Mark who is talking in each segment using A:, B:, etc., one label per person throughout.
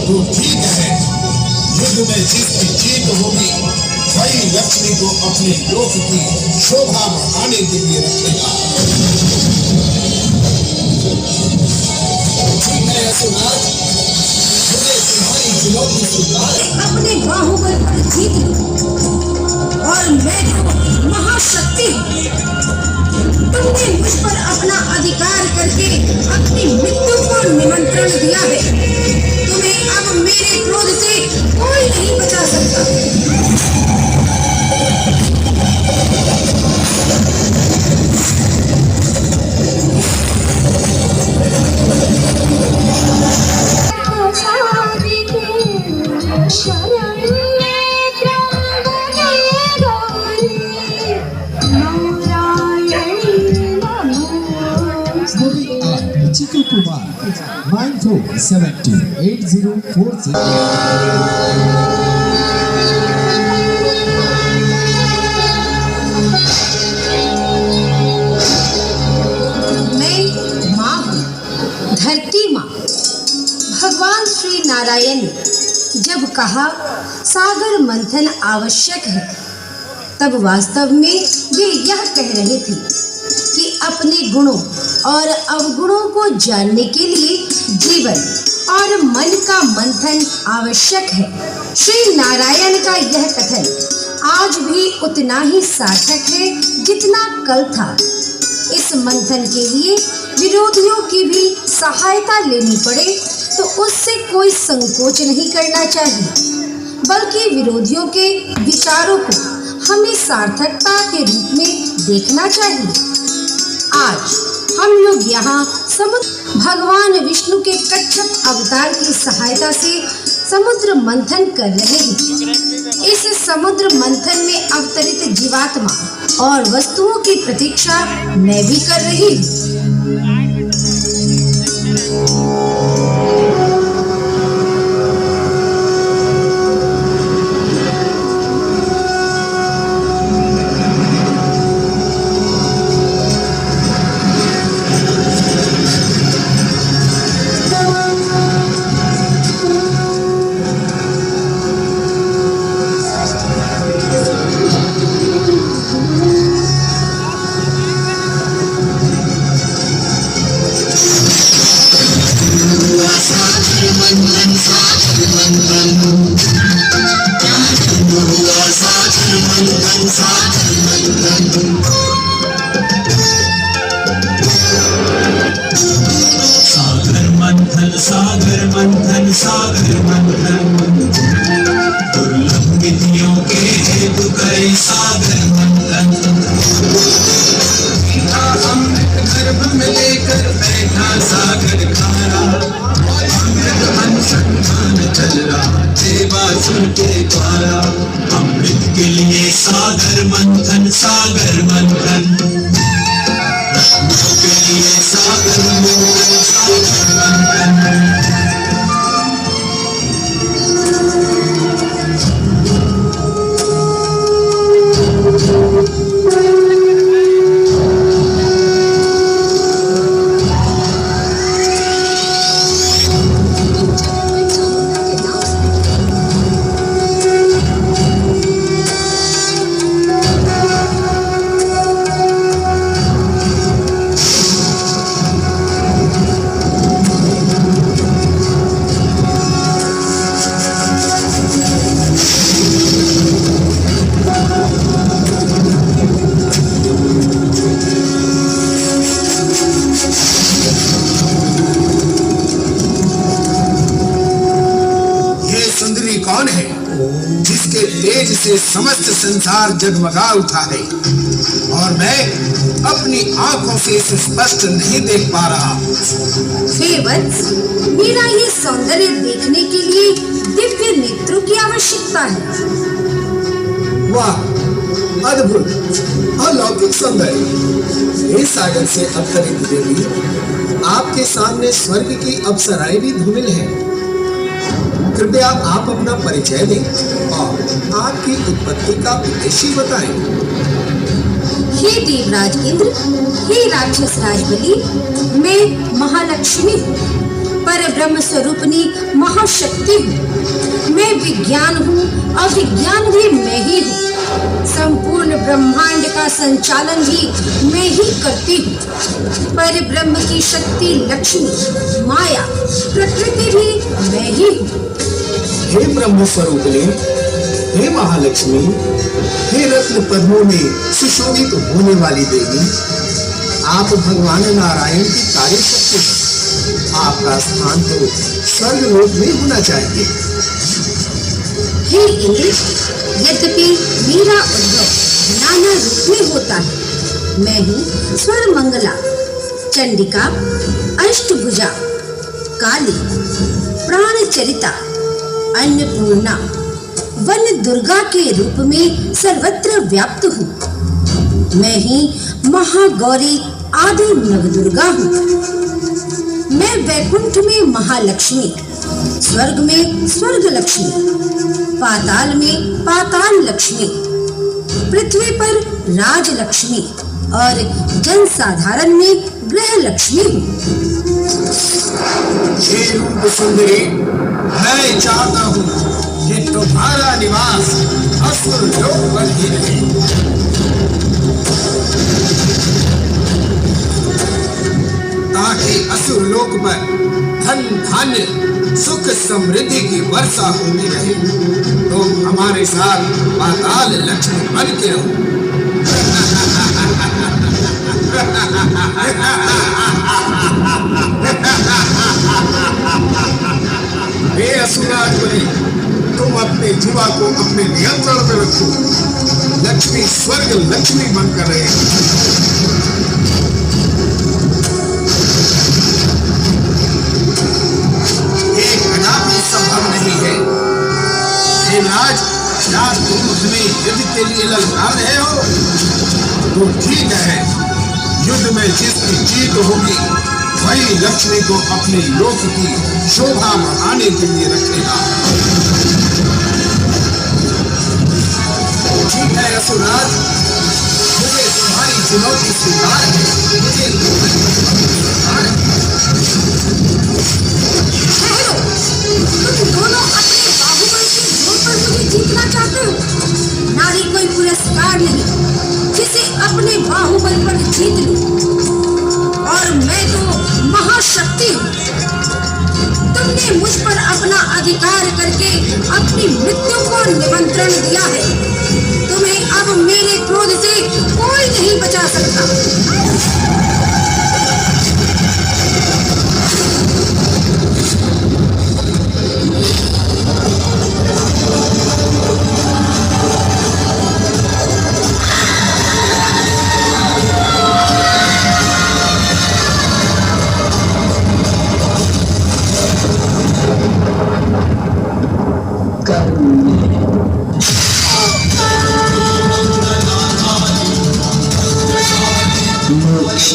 A: तो ठीक है, युद्ध में जिसकी जीत होगी वही लक्ष्मी को अपने लोक की शोभा बढ़ाने के लिए रखेगा। ठीक है यशोनाथ, मुझे तुम्हारी चुनौती स्वीकार।
B: अपने बाहुबल पर जीत लो और मैं महाशक्ति तुमने मुझ पर अपना अधिकार करके अपनी मृत्यु को निमंत्रण दिया है। तुम्हें अब मेरे क्रोध से कोई नहीं बचा सकता।
C: Chiku Kumar 94708046।
B: मैं माँ हूँ, धरती माँ। भगवान श्री नारायण ने जब कहा सागर मंथन आवश्यक है, तब वास्तव में वे यह कह रहे थे कि अपने गुणों और अवगुणों को जानने के लिए जीवन और मन का मंथन आवश्यक है। श्री नारायण का यह कथन आज भी उतना ही सार्थक है जितना कल था। इस मंथन के लिए विरोधियों की भी सहायता लेनी पड़े तो उससे कोई संकोच नहीं करना चाहिए, बल्कि विरोधियों के विचारों को हमें सार्थकता के रूप में देखना चाहिए। आज हम लोग यहाँ भगवान विष्णु के कच्छप अवतार की सहायता से समुद्र मंथन कर रहे हैं। इस समुद्र मंथन में अवतरित जीवात्मा और वस्तुओं की प्रतीक्षा मैं भी कर रही हूँ।
D: सागर मंथन दुर्लभ विधियों के हेतु करे सागर मंथन। अमृत गर्भ में लेकर बैठा सागर खारा, अमृत अनुसंधान चल रहा देवा सुन के द्वारा। अमृत के लिए सागर मंथन के लिए सागर मंथन।
A: जिसके तेज से समस्त संसार जगमगा उठा है और मैं अपनी आंखों से इसे स्पष्ट नहीं देख पा रहा।
B: हे वत्स, मेरा ये सौंदर्य देखने के लिए दिव्य नेत्रों की आवश्यकता है।
A: वाह, अद्भुत, अलौकिक सौंदर्य। इस सागर से अवतरित देवी, आपके सामने स्वर्ग की अप्सराएं भी धूमिल हैं। कृपया आप अपना परिचय दें और आपकी उत्पत्ति का उद्देश्य बताएं।
B: हे देवराज इंद्र, हे राक्षस राज बलि, मैं महालक्ष्मी हूँ, पर ब्रह्म स्वरूपनी महाशक्ति हूँ। मैं विज्ञान हूँ और विज्ञान भी मैं ही हूँ। संपूर्ण ब्रह्मांड का संचालन भी मैं ही करती हूँ। पर ब्रह्म की शक्ति लक्ष्मी माया प्रकृति भी मैं ही हूँ।
A: हे ब्रह्म स्वरूपने, हे महालक्ष्मी, हे रत्न पद्मों में सुशोभित होने वाली देवी, आप भगवान नारायण की कार्य शक्ति हैं। आपका स्थान तो स्वर्ग लोक में होना चाहिए।
B: हे इंद्र, यद्यपि मेरा उद्भव नाना रूप में होता है, मैं हूँ स्वर मंगला, चंडिका, अष्टभुजा, काली, प्राणचरिता, अन्नपूर्णा, वन दुर्गा के रूप में सर्वत्र व्याप्त हूँ। मैं ही महागौरी आदि नवदुर्गा हूँ। मैं वैकुंठ में महालक्ष्मी, स्वर्ग में स्वर्ग लक्ष्मी, पाताल में पाताल लक्ष्मी, पृथ्वी पर राज लक्ष्मी और जन साधारण में गृह लक्ष्मी हूँ।
A: हे रूप सुंदरी, मैं चाहता हूँ कि तुम्हारा निवास असुर लोक पर ही रहे। ताकि असुर लोक पर धन धान्य सुख समृद्धि की वर्षा होती रहे। तुम हमारे साथ पाताल लक्ष्मी बन के रहो। हे असुराधिपति, तुम अपने जीवा को अपने नियंत्रण में रखो। लक्ष्मी स्वर्ग लक्ष्मी बनकर रहे। संभव नहीं है। हे राज, क्या तुम हमें युद्ध के लिए ललकार रहे हो? तो ठीक है, युद्ध में जिसकी जीत होगी वही लक्ष्मी को अपने लोक की शोभा बढ़ाने के लिए रखेगा। ठीक है असुराज, मुझे तुम्हारी चुनौती स्वीकार है। मुझे स्वीकार है।
B: तुम दोनों अपने बाहुबल के जोर पर मुझे जीतना चाहते हो। नारी कोई पुरस्कार नहीं जिसे अपने बाहुबल पर जीत लूं। और मैं तो महाशक्ति हूँ। तुमने मुझ पर अपना अधिकार करके अपनी मृत्यु को निमंत्रण दिया है। तुम्हें अब मेरे क्रोध से कोई नहीं बचा सकता।
C: मोक्ष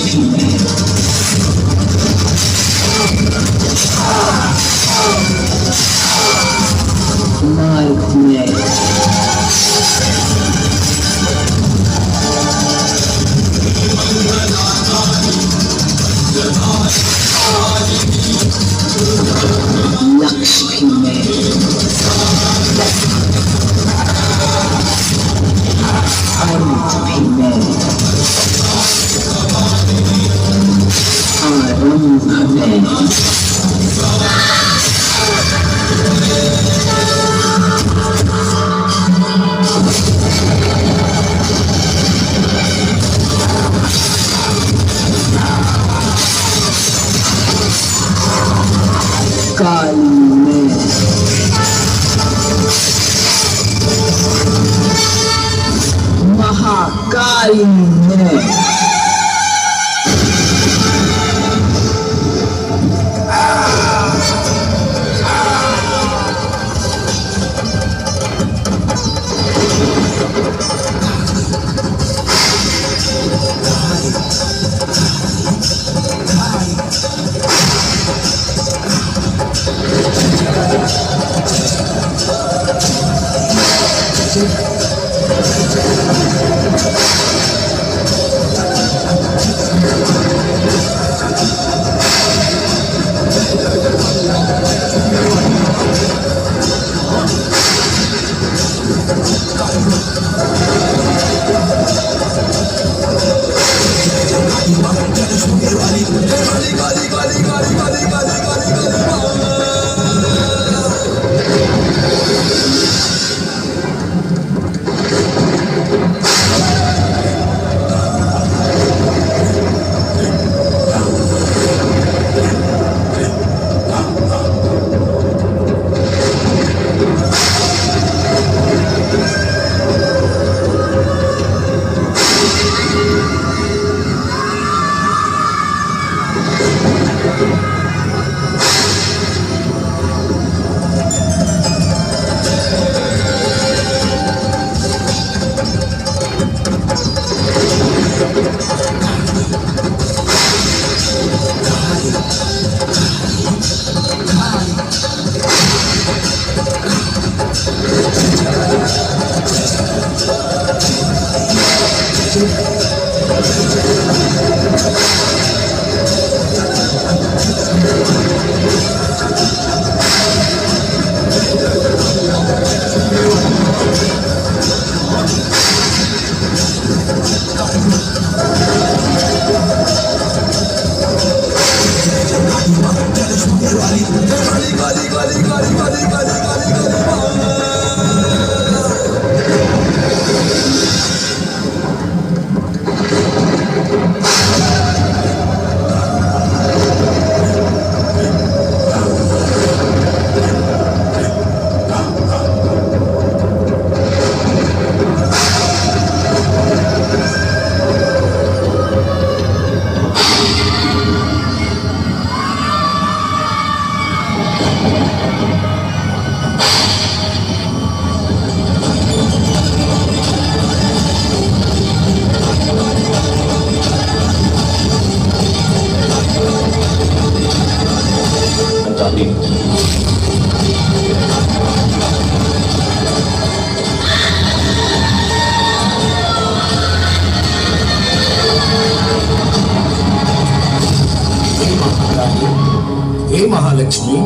A: हे महालक्ष्मी,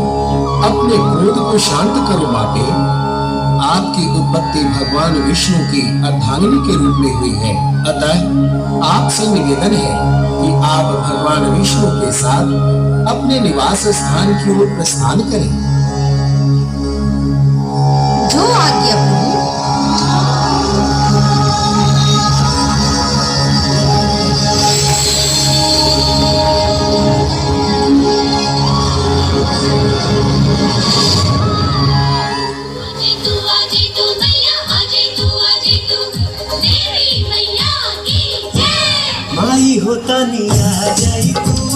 A: अपने क्रोध को शांत करो माते। आपकी उत्पत्ति भगवान विष्णु की अर्धांगिनी के रूप में हुई है, अतः आपसे निवेदन है कि आप भगवान विष्णु के साथ अपने निवास स्थान की ओर प्रस्थान करें।
B: जो आज्ञा प्रभु।
E: माई होता नहीं आ जाई तू